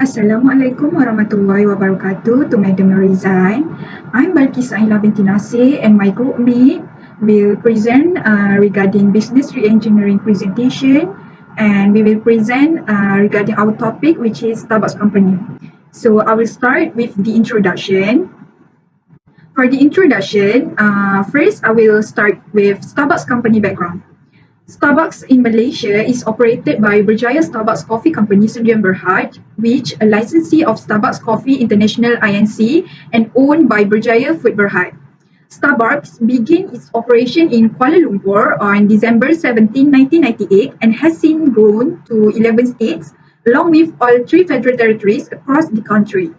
Assalamualaikum warahmatullahi wabarakatuh to Madam Norizan. I'm Balkis Aila binti Nasir and my group mate will present regarding business re-engineering presentation, and we will present regarding our topic, which is Starbucks company. So I will start with the introduction. For the introduction, first I will start with Starbucks company background. Starbucks in Malaysia is operated by Berjaya Starbucks Coffee Company Sdn Bhd, which a licensee of Starbucks Coffee International Inc. and owned by Berjaya Food Berhad. Starbucks began its operation in Kuala Lumpur on December 17, 1998 and has since grown to 11 states along with all 3 federal territories across the country.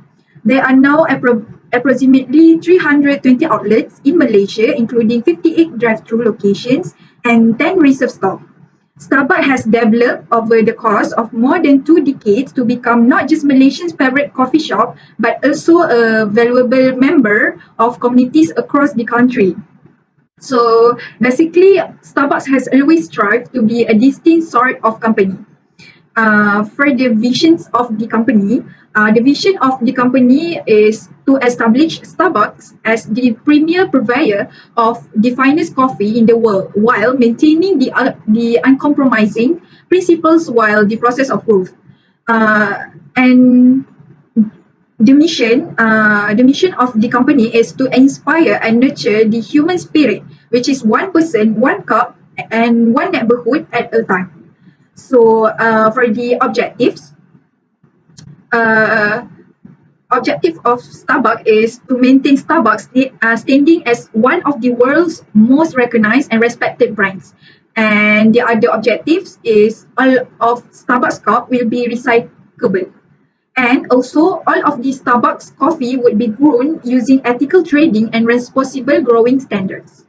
There are now approximately 320 outlets in Malaysia, including 58 drive-thru locations and 10 reserve stores. Starbucks has developed over the course of more than 2 decades to become not just Malaysians' favorite coffee shop, but also a valuable member of communities across the country. So basically, Starbucks has always strived to be a distinct sort of company. For the visions of the company, the vision of the company is to establish Starbucks as the premier purveyor of the finest coffee in the world while maintaining the uncompromising principles while the process of growth. And the mission of the company is to inspire and nurture the human spirit, which is one person, one cup, and one neighborhood at a time. So for the objectives, objective of Starbucks is to maintain Starbucks standing as one of the world's most recognized and respected brands. And the other objectives is all of Starbucks cup will be recyclable. And also all of the Starbucks coffee would be grown using ethical trading and responsible growing standards.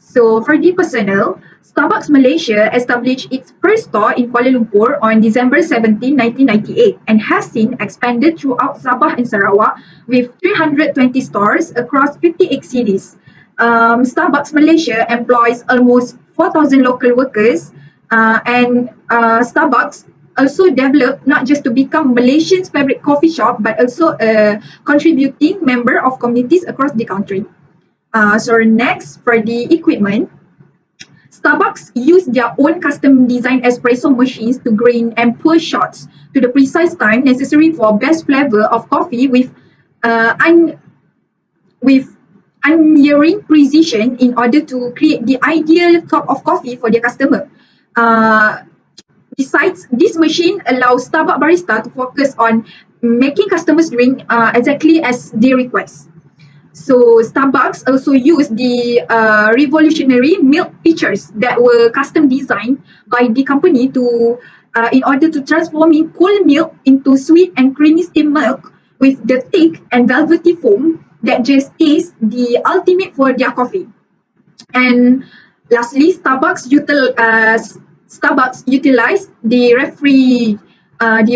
So for the personnel, Starbucks Malaysia established its first store in Kuala Lumpur on December 17, 1998 and has since expanded throughout Sabah and Sarawak with 320 stores across 58 cities. Starbucks Malaysia employs almost 4,000 local workers and Starbucks also developed not just to become Malaysians' favorite coffee shop but also a contributing member of communities across the country. So next, for the equipment, Starbucks use their own custom designed espresso machines to grind and pour shots to the precise time necessary for best flavor of coffee with unerring precision in order to create the ideal cup of coffee for their customer. Besides, this machine allows Starbucks barista to focus on making customers drink exactly as they request. So Starbucks also used the revolutionary milk pitchers that were custom designed by the company to in order to transforming cold milk into sweet and creamy steamed milk with the thick and velvety foam that just is the ultimate for their coffee. And lastly, Starbucks utilized the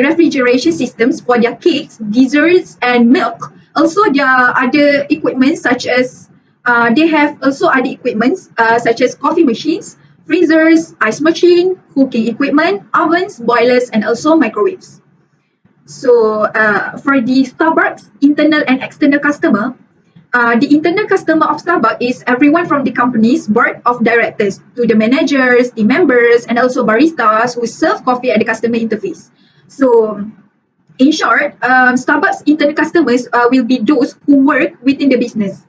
refrigeration systems for their cakes, desserts, and milk. Also, there are other equipment such as they have also other equipment such as coffee machines, freezers, ice machine, cooking equipment, ovens, boilers, and also microwaves. So for the Starbucks internal and external customer, the internal customer of Starbucks is everyone from the company's board of directors to the managers, the members, and also baristas who serve coffee at the customer interface. So in short, Starbucks internal customers will be those who work within the business.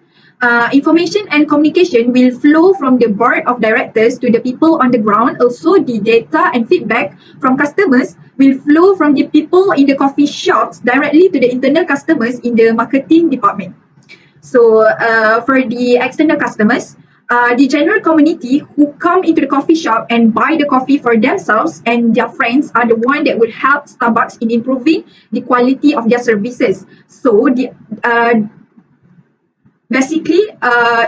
Information and communication will flow from the board of directors to the people on the ground. Also, the data and feedback from customers will flow from the people in the coffee shops directly to the internal customers in the marketing department. So for the external customers, the general community who come into the coffee shop and buy the coffee for themselves and their friends are the one that will help Starbucks in improving the quality of their services. So basically,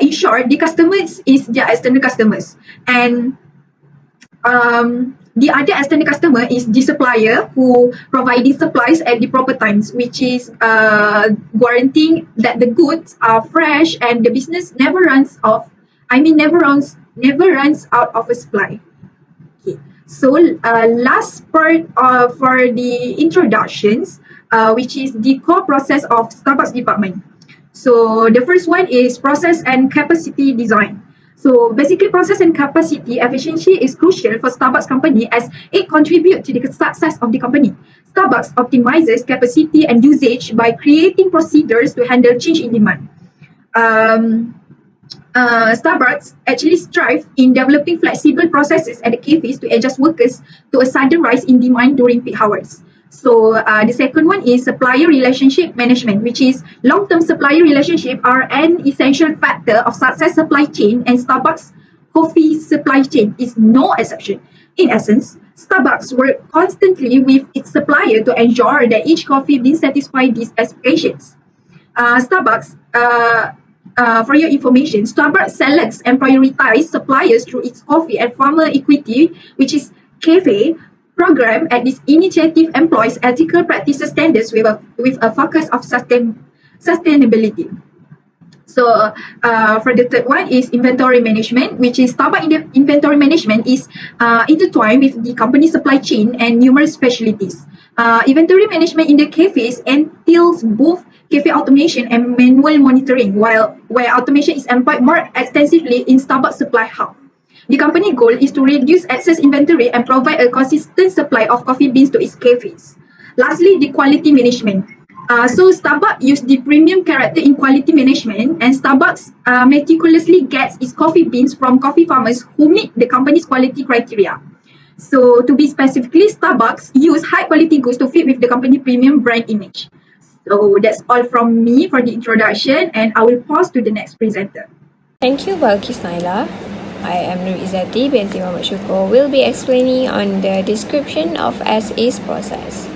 in short, the customers is their external customers, and the other external customer is the supplier who providing supplies at the proper times, which is guaranteeing that the goods are fresh and the business never runs out of a supply. Okay. So last part for the introductions, which is the core process of Starbucks department. So the first one is process and capacity design. So basically, process and capacity efficiency is crucial for Starbucks company as it contributes to the success of the company. Starbucks optimizes capacity and usage by creating procedures to handle change in demand. Um, Starbucks actually strive in developing flexible processes at the cafes to adjust workers to a sudden rise in demand during peak hours. So the second one is supplier relationship management, which is long-term supplier relationship are an essential factor of success supply chain, and Starbucks coffee supply chain is no exception. In essence, Starbucks work constantly with its supplier to ensure that each coffee bean satisfies these expectations. Starbucks, for your information, Starbucks selects and prioritizes suppliers through its coffee and farmer equity, which is cafe program. At this initiative employs ethical practices standards with a focus of sustainability. So for the third one is inventory management, which is Starbucks inventory management is intertwined with the company supply chain and numerous specialties. Inventory management in the cafes entails both cafe automation and manual monitoring, while where automation is employed more extensively in Starbucks supply hub. The company goal is to reduce excess inventory and provide a consistent supply of coffee beans to its cafes. Lastly, the quality management. So Starbucks use the premium character in quality management, and Starbucks meticulously gets its coffee beans from coffee farmers who meet the company's quality criteria. So to be specifically, Starbucks use high quality goods to fit with the company premium brand image. So that's all from me for the introduction, and I will pause to the next presenter. Thank you, Balkis Naila. I am Nur Izzati binti Muhammad Syukur will be explaining on the description of SAS process.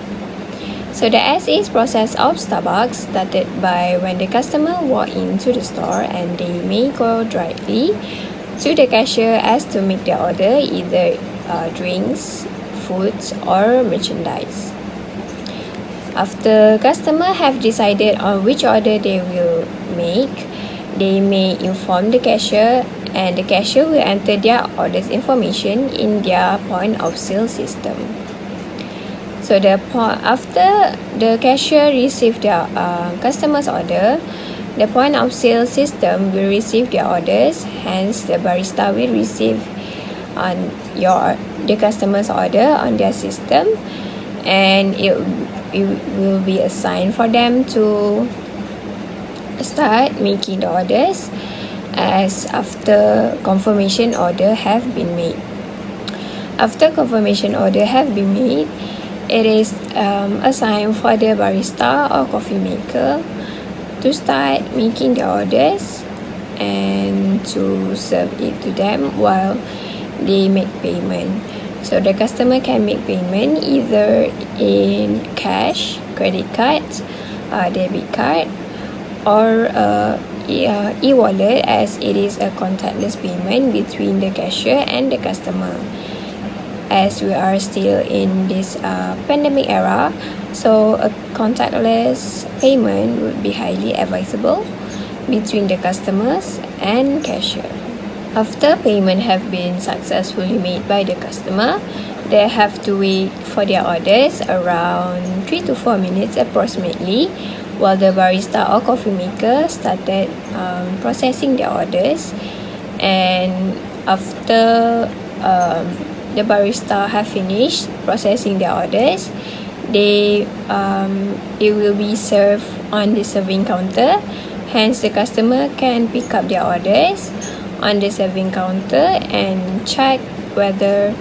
So the SAS process of Starbucks started by when the customer walk into the store and they may go directly to the cashier as to make their order, either drinks, foods or merchandise. After customer have decided on which order they will make, they may inform the cashier, and the cashier will enter their orders information in their point of sale system. So after the cashier receive their customer's order, the point of sale system will receive their orders. Hence, the barista will receive the customer's order on their system, and it will be assigned for them to start making the orders as after confirmation order have been made. After confirmation order have been made, it is assigned for the barista or coffee maker to start making the orders and to serve it to them while they make payment. So the customer can make payment either in cash, credit card, debit card, or e-wallet, as it is a contactless payment between the cashier and the customer. As we are still in this pandemic era, so a contactless payment would be highly advisable between the customers and cashier. After payment have been successfully made by the customer, they have to wait for their orders around 3 to 4 minutes approximately, while the barista or coffee maker started processing their orders. And after the barista have finished processing their orders, it will be served on the serving counter. Hence, the customer can pick up their orders on the serving counter and check whether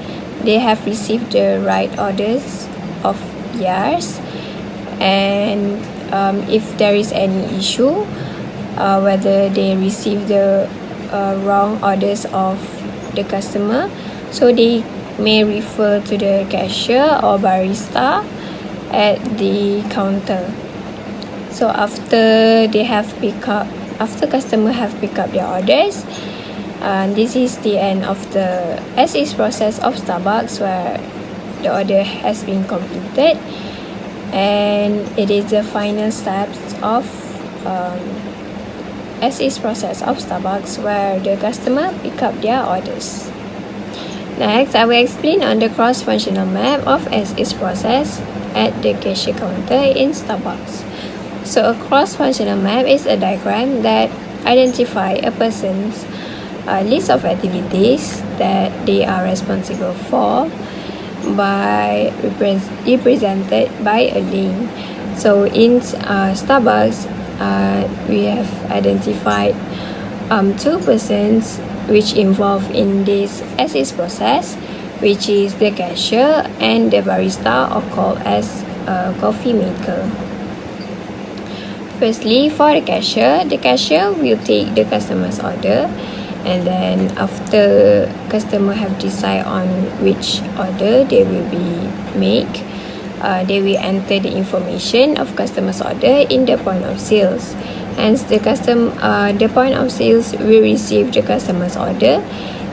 they have received the right orders of theirs, and if there is any issue, whether they receive the wrong orders of the customer, so they may refer to the cashier or barista at the counter. So after customer have picked up their orders, this is the end of the SAS process of Starbucks, where the order has been completed, and it is the final steps of SAS process of Starbucks where the customer pick up their orders. Next, I will explain on the cross-functional map of SAS process. at the cashier counter in Starbucks. So a cross-functional map is a diagram that identifies a person's list of activities that they are responsible for by represented by a link. So in Starbucks, we have identified two persons which involved in this SAS process, which is the cashier and the barista, or called as a coffee maker. Firstly, for the cashier will take the customer's order, and then after customer have decide on which order they will be make, they will enter the information of customer's order in the point of sales. Hence, the point of sales will receive the customer's order,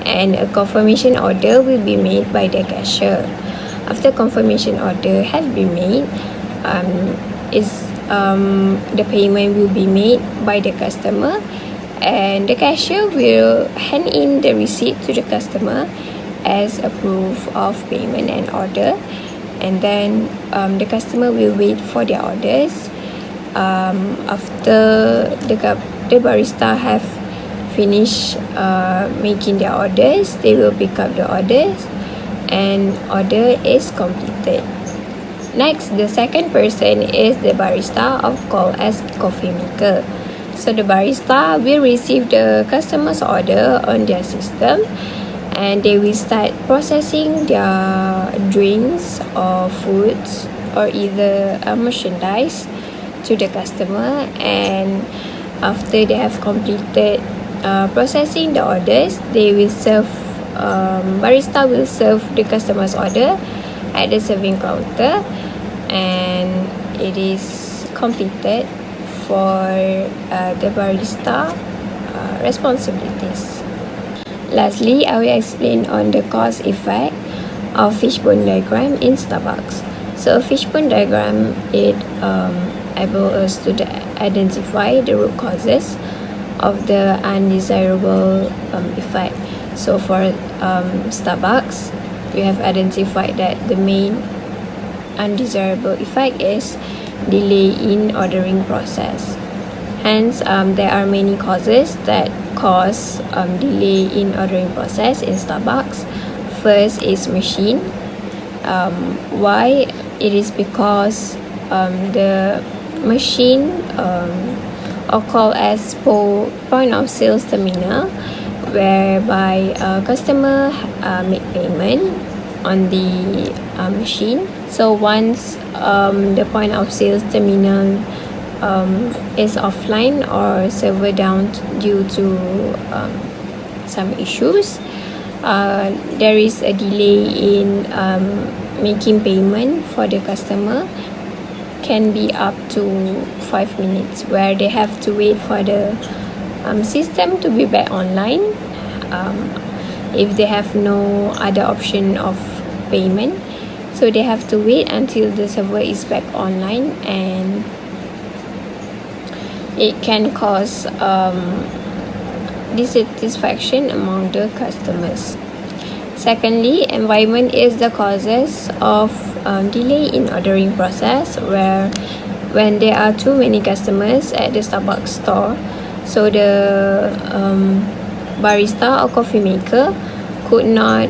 and a confirmation order will be made by the cashier. After confirmation order has been made, the payment will be made by the customer, and the cashier will hand in the receipt to the customer as a proof of payment and order, and then the customer will wait for their orders. After the barista have finished making their orders, they will pick up the orders and order is completed. Next, the second person is the barista, or called as coffee maker. So the barista will receive the customer's order on their system, and they will start processing their drinks or foods or either merchandise to the customer. And after they have completed processing the orders, they will serve barista will serve the customer's order at the serving counter, and it is completed for the barista responsibilities. Lastly, I will explain on the cause effect of fishbone diagram in Starbucks. So a fishbone diagram, it enables us to identify the root causes of the undesirable effect. So for Starbucks, we have identified that the main undesirable effect is delay in ordering process. Hence, there are many causes that cause delay in ordering process in Starbucks. First is machine. Why? It is because the machine, or called as point of sales terminal, whereby customer make payment on the machine. So once the point of sales terminal is offline or server down due to some issues, there is a delay in making payment for the customer. Can be up to 5 minutes, where they have to wait for the system to be back online. If they have no other option of payment, so they have to wait until the server is back online, and it can cause dissatisfaction among the customers. Secondly, environment is the causes of delay in ordering process, where when there are too many customers at the Starbucks store, so the barista or coffee maker could not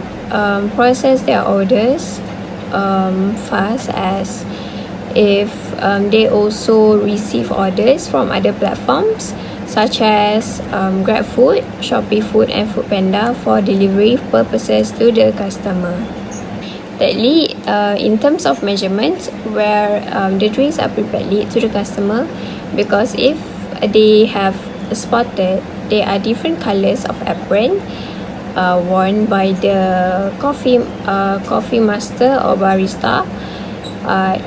process their orders fast, as if they also receive orders from other platforms such as GrabFood, Shopee Food and Foodpanda for delivery purposes to the customer. Thirdly, in terms of measurements, where the drinks are prepared late to the customer, because if they have spotted there are different colors of apron worn by the coffee master or barista.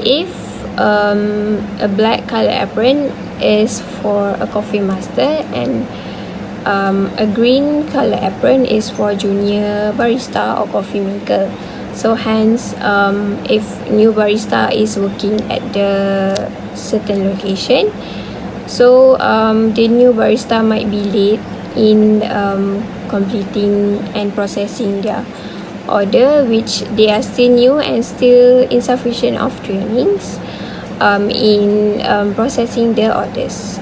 If a black color apron is for a coffee master, and a green color apron is for junior barista or coffee maker. So hence, if new barista is working at the certain location, so the new barista might be late in completing and processing their order which they are still new and still insufficient of trainings in processing the orders.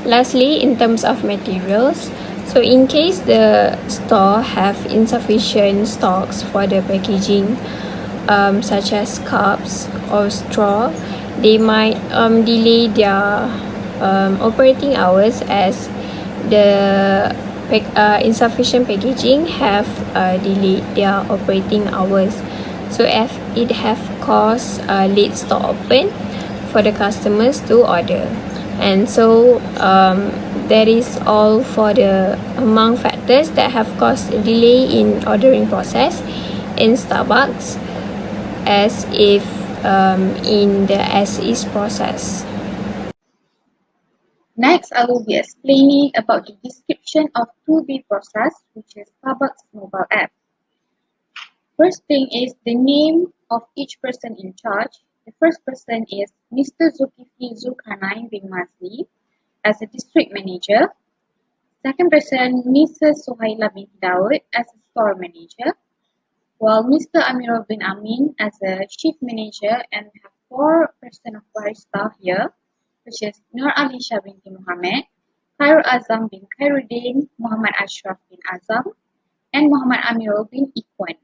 Lastly, in terms of materials, so in case the store have insufficient stocks for the packaging, such as cups or straw, they might delay their operating hours as the insufficient packaging have delayed their operating hours. So if it have caused late store open for the customers to order. And so that is all for the among factors that have caused a delay in ordering process in Starbucks as if in the SAS process. Next, I will be explaining about the description of 2B process, which is Starbucks mobile app. First thing is the name of each person in charge. The first person is Mr. Zulkifli Zulkarnain bin Mazli as a district manager. Second person, Mrs. Suhaila bin Daud as a store manager, while Mr. Amirul bin Amin as a chief manager, and we have 4% of barista here, which is Nur Alisha binti Muhammad, Khairul Azam bin Khairuddin, Muhammad Ashraf bin Azam, and Muhammad Amirul bin Ikhwan.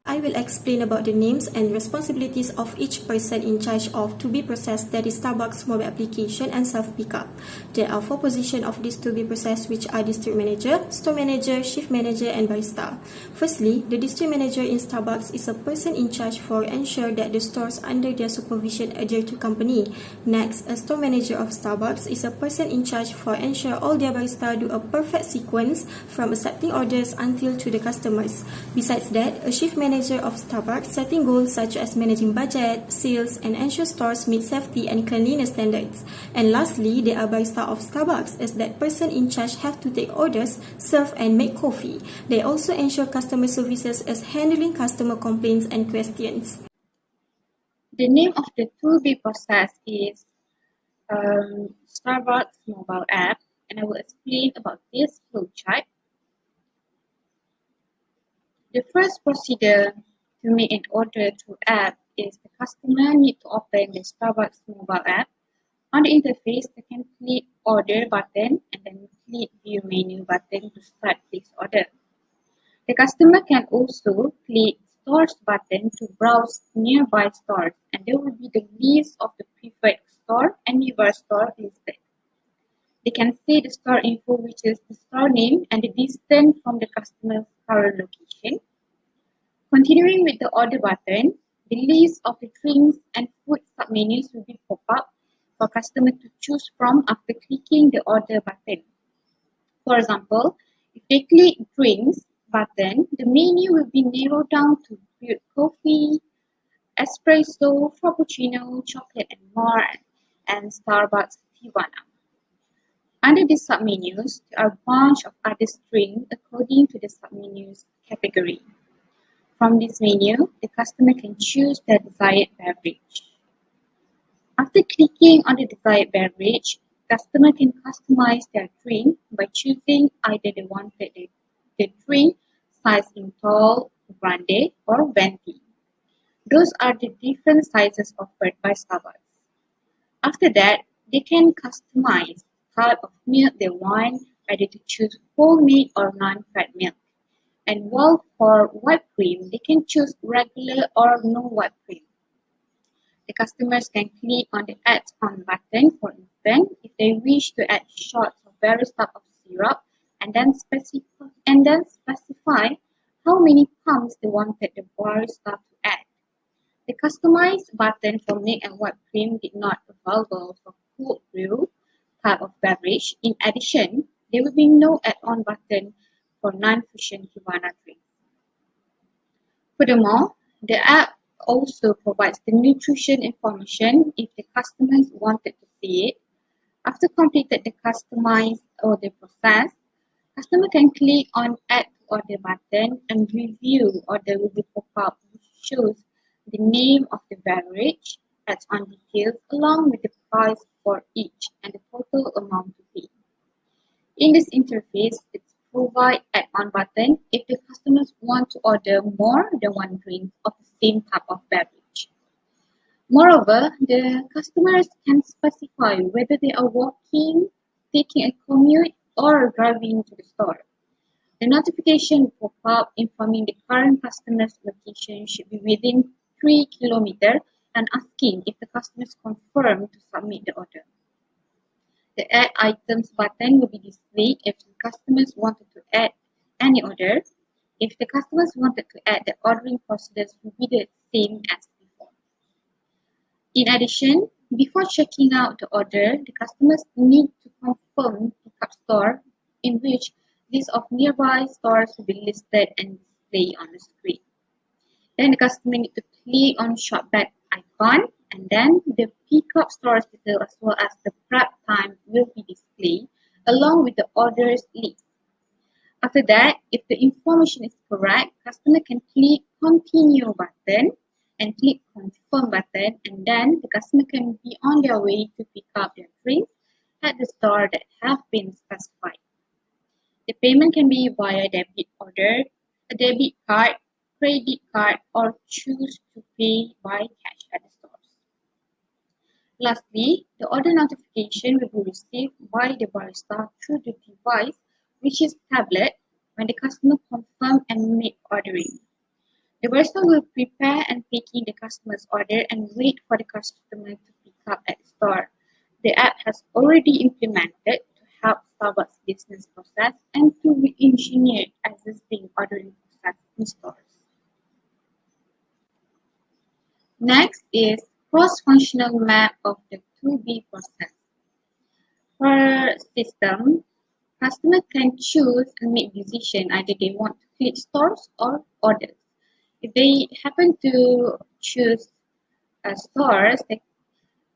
I will explain about the names and responsibilities of each person in charge of to be processed, that is Starbucks mobile application and self-pickup. There are 4 positions of this to be processed, which are district manager, store manager, shift manager, and barista. Firstly, the district manager in Starbucks is a person in charge for ensure that the stores under their supervision adhere to company. Next, a store manager of Starbucks is a person in charge for ensure all their barista do a perfect sequence from accepting orders until to the customers. Besides that, a shift manager of Starbucks setting goals such as managing budget, sales, and ensure stores meet safety and cleanliness standards. And lastly, there are barista of Starbucks, as that person in charge have to take orders, serve, and make coffee. They also ensure customer services as handling customer complaints and questions. The name of the 2B process is Starbucks mobile app, and I will explain about this flowchart. The first procedure to make an order through app is the customer need to open the Starbucks mobile app. On the interface, they can click order button and then click view menu button to start this order. The customer can also click stores button to browse nearby stores, and there will be the list of the preferred store and nearby store listed. They can see the store info, which is the store name and the distance from the customer's current location. Continuing with the order button, the list of the drinks and food submenus will be pop up for customer to choose from after clicking the order button. For example, if they click drinks button, the menu will be narrowed down to brewed coffee, espresso, frappuccino, chocolate and more, and Starbucks Tivana. Under the submenus, there are a bunch of other drinks according to the submenus category. From this menu, the customer can choose their desired beverage. After clicking on the desired beverage, customer can customize their drink by choosing either they wanted the drink size in tall, grande, or venti. Those are the different sizes offered by Starbucks. After that, they can customize the type of milk they want, either to choose whole milk or non-fat milk. And while for whipped cream, they can choose regular or no whipped cream. The customers can click on the Add On button, for instance, if they wish to add shots of various types of syrup, and then specify how many pumps they wanted the barista to add. The customized button for milk and whipped cream did not available for cold brew type of beverage. In addition, there will be no add-on button for non-fusion Tivana drinks. Furthermore, the app also provides the nutrition information if the customers wanted to see it. After completed the customized order process, customer can click on Add to Order button and review order will be pop up, which shows the name of the beverage, adds on details along with the price for each and the total amount to pay. In this interface, it's provide add-on button if the customers want to order more than one drink of the same type of beverage. Moreover, the customers can specify whether they are walking, taking a commute, or driving to the store. The notification will pop up informing the current customer's location should be within 3 km and asking if the customers confirm to submit the order. The Add Items button will be displayed if the customers wanted to add any order. If the customers wanted to add, the ordering procedures will be the same as before. In addition, before checking out the order, the customers need to confirm pickup store, in which list of nearby stores will be listed and displayed on the screen. Then the customer need to click on shop back icon, and then the pickup stores detail as well as the prep time will be displayed along with the orders list. After that, if the information is correct, customer can click continue button and click confirm button, and then the customer can be on their way to pick up their drinks at the store that have been specified. The payment can be via debit order, a debit card, credit card, or choose to pay by cash at the stores. Lastly, the order notification will be received by the barista through the device, which is tablet, when the customer confirm and make ordering. The barista will prepare and pick in the customer's order and wait for the customer to pick up at the store. The app has already implemented to help Starbucks business process and to re-engineer existing ordering process in stores. Next is cross-functional map of the to-be process. For system, customer can choose and make decision either they want to click stores or orders. If they happen to choose stores,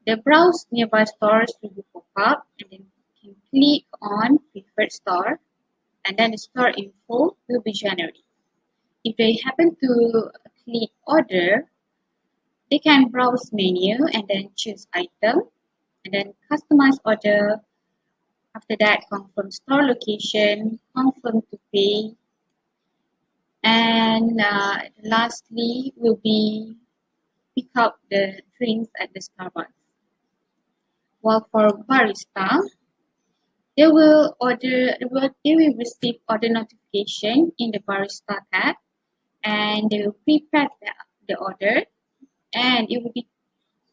the browse nearby stores will pop up, and then you can click on preferred store, and then the store info will be generated. If they happen to click order, they can browse menu and then choose item, and then customize order. After that, confirm store location, confirm to pay, and lastly will be pick up the drinks at the Starbucks. While for barista, they will receive order notification in the barista tab, and they will prepare the order, and it will be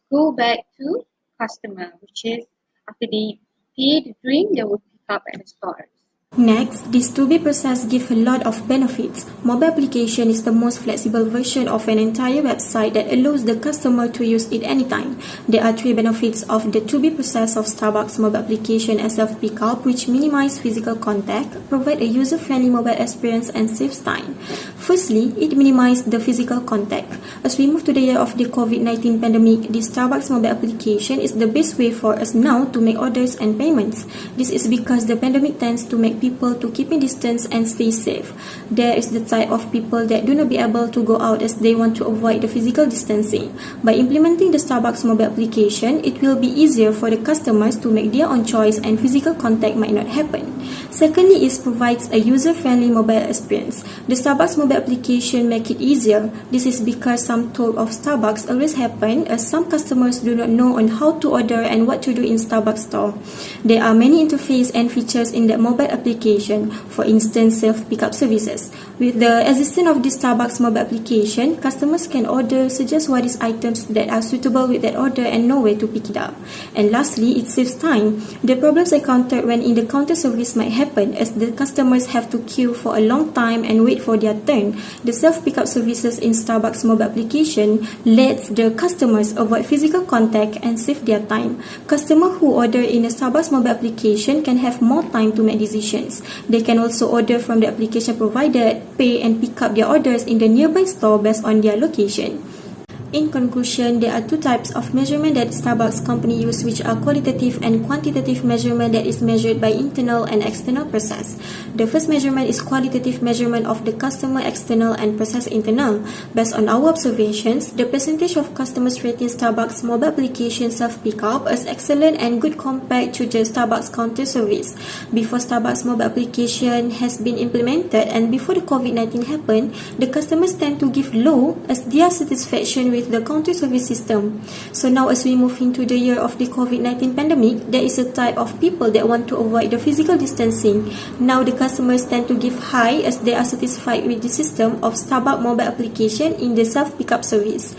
go back to customer, which is after they pay the drink, they will pick up at the stores. Next, this to-be process gives a lot of benefits. Mobile application is the most flexible version of an entire website that allows the customer to use it anytime. There are 3 benefits of the to-be process of Starbucks mobile application and self-pickup, which minimize physical contact, provide a user-friendly mobile experience, and saves time. Firstly, it minimizes the physical contact. As we move to the year of the COVID-19 pandemic, the Starbucks mobile application is the best way for us now to make orders and payments. This is because the pandemic tends to make people to keeping distance and stay safe. There is the type of people that do not be able to go out as they want to avoid the physical distancing. By implementing the Starbucks mobile application, it will be easier for the customers to make their own choice and physical contact might not happen. Secondly, it provides a user-friendly mobile experience. The Starbucks mobile application make it easier. This is because some talk of Starbucks always happen as some customers do not know on how to order and what to do in Starbucks store. There are many interface and features in the mobile application, for instance, self-pickup services. With the existence of the Starbucks mobile application, customers can order, suggest what is items that are suitable with that order and know where to pick it up. And lastly, it saves time. The problems encountered when in the counter service might happen as the customers have to queue for a long time and wait for their turn. The self-pickup services in Starbucks mobile application lets the customers avoid physical contact and save their time. Customers who order in a Starbucks mobile application can have more time to make decisions. They can also order from the application provided, pay and pick up their orders in the nearby store based on their location. In conclusion, there are two types of measurement that Starbucks company use, which are qualitative and quantitative measurement that is measured by internal and external process. The first measurement is qualitative measurement of the customer external and process internal. Based on our observations, the percentage of customers rating Starbucks mobile application self-pickup as excellent and good compared to the Starbucks counter service. Before Starbucks mobile application has been implemented and before the COVID-19 happened, the customers tend to give low as their satisfaction with the counter service system. So now as we move into the year of the COVID-19 pandemic, there is a type of people that want to avoid the physical distancing. Now the customers tend to give high as they are satisfied with the system of Starbucks mobile application in the self-pickup service.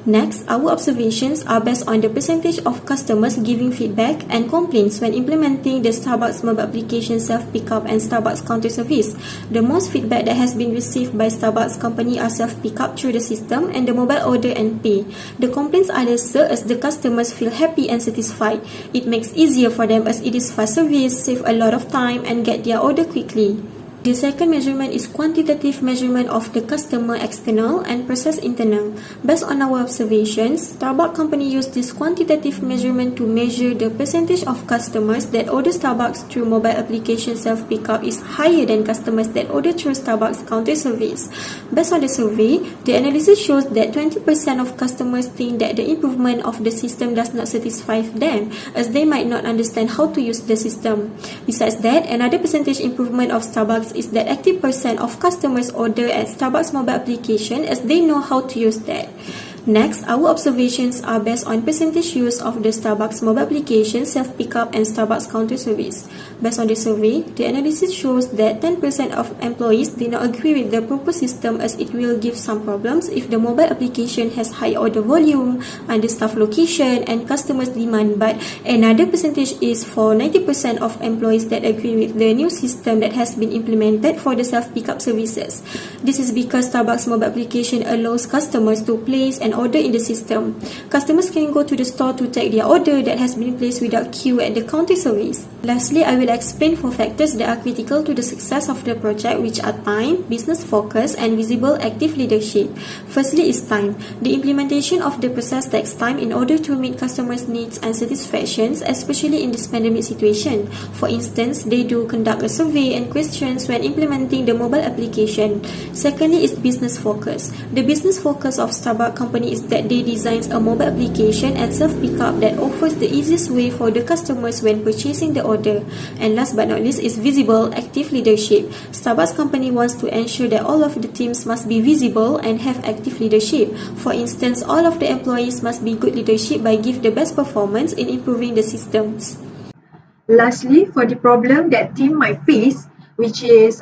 Next, our observations are based on the percentage of customers giving feedback and complaints when implementing the Starbucks mobile application self-pickup and Starbucks counter service. The most feedback that has been received by Starbucks company are self-pickup through the system and the mobile order and pay. The complaints are lesser as the customers feel happy and satisfied. It makes easier for them as it is fast service, save a lot of time and get their order quickly. The second measurement is quantitative measurement of the customer external and process internal. Based on our observations, Starbucks company used this quantitative measurement to measure the percentage of customers that order Starbucks through mobile application self-pickup is higher than customers that order through Starbucks counter service. Based on the survey, the analysis shows that 20% of customers think that the improvement of the system does not satisfy them as they might not understand how to use the system. Besides that, another percentage improvement of Starbucks is that 80% of customers order at Starbucks mobile application as they know how to use that. Next, our observations are based on percentage use of the Starbucks mobile application, self-pickup and Starbucks counter service. Based on the survey, the analysis shows that 10% of employees did not agree with the proposed system as it will give some problems if the mobile application has high order volume, understaffed location and customers demand, but another percentage is for 90% of employees that agree with the new system that has been implemented for the self-pickup services. This is because Starbucks mobile application allows customers to place and order in the system. Customers can go to the store to take their order that has been placed without queue at the counter service. Lastly, I will explain 4 factors that are critical to the success of the project, which are time, business focus, and visible active leadership. Firstly is time. The implementation of the process takes time in order to meet customers' needs and satisfactions, especially in this pandemic situation. For instance, they do conduct a survey and questions when implementing the mobile application. Secondly is business focus. The business focus of Starbucks company is that they design a mobile application and self-pickup that offers the easiest way for the customers when purchasing the order. And last but not least is visible active leadership. Starbucks company wants to ensure that all of the teams must be visible and have active leadership. For instance, all of the employees must be good leadership by give the best performance in improving the systems. Lastly, for the problem that team might face, which is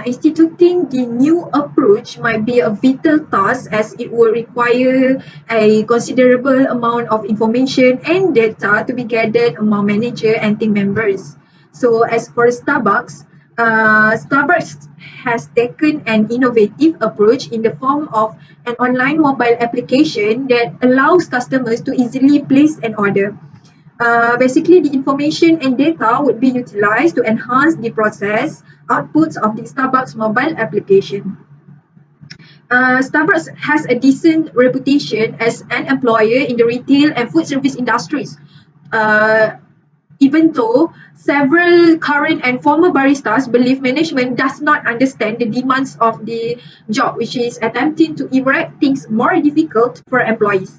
instituting the new approach might be a vital task as it will require a considerable amount of information and data to be gathered among manager and team members. So as for Starbucks, Starbucks has taken an innovative approach in the form of an online mobile application that allows customers to easily place an order. Basically, the information and data would be utilized to enhance the process outputs of the Starbucks mobile application. Starbucks has a decent reputation as an employer in the retail and food service industries. Even though several current and former baristas believe management does not understand the demands of the job, which is attempting to erect things more difficult for employees.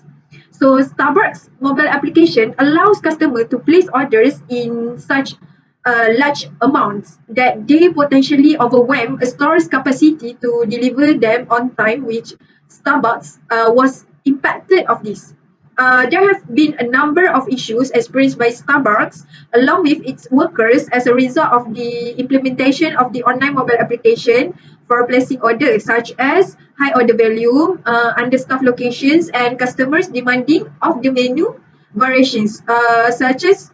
So Starbucks mobile application allows customers to place orders in such large amounts that they potentially overwhelm a store's capacity to deliver them on time, which Starbucks was impacted of this. There have been a number of issues experienced by Starbucks along with its workers as a result of the implementation of the online mobile application for placing orders, such as high order volume, understaffed locations, and customers demanding of the menu variations, such as,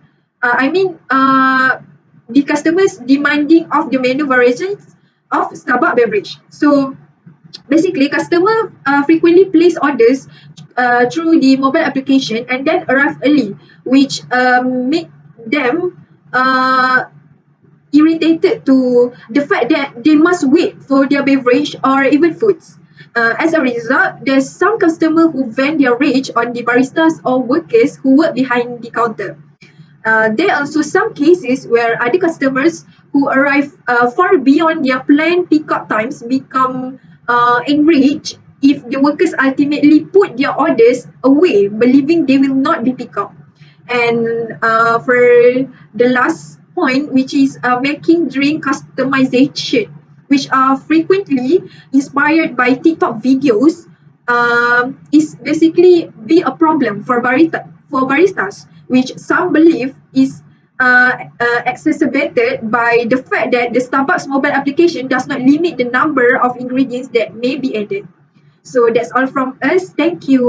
the customers demanding of the menu variations of Starbucks beverage. So basically, customers frequently place orders through the mobile application and then arrive early, which make them irritated to the fact that they must wait for their beverage or even foods. As a result, there's some customer who vent their rage on the baristas or workers who work behind the counter. There are also some cases where other customers who arrive far beyond their planned pickup times become enraged if the workers ultimately put their orders away, believing they will not be picked up. And for the last point, which is making drink customization, which are frequently inspired by TikTok videos, is basically be a problem for baristas, which some believe is exacerbated by the fact that the Starbucks mobile application does not limit the number of ingredients that may be added. So that's all from us. Thank you.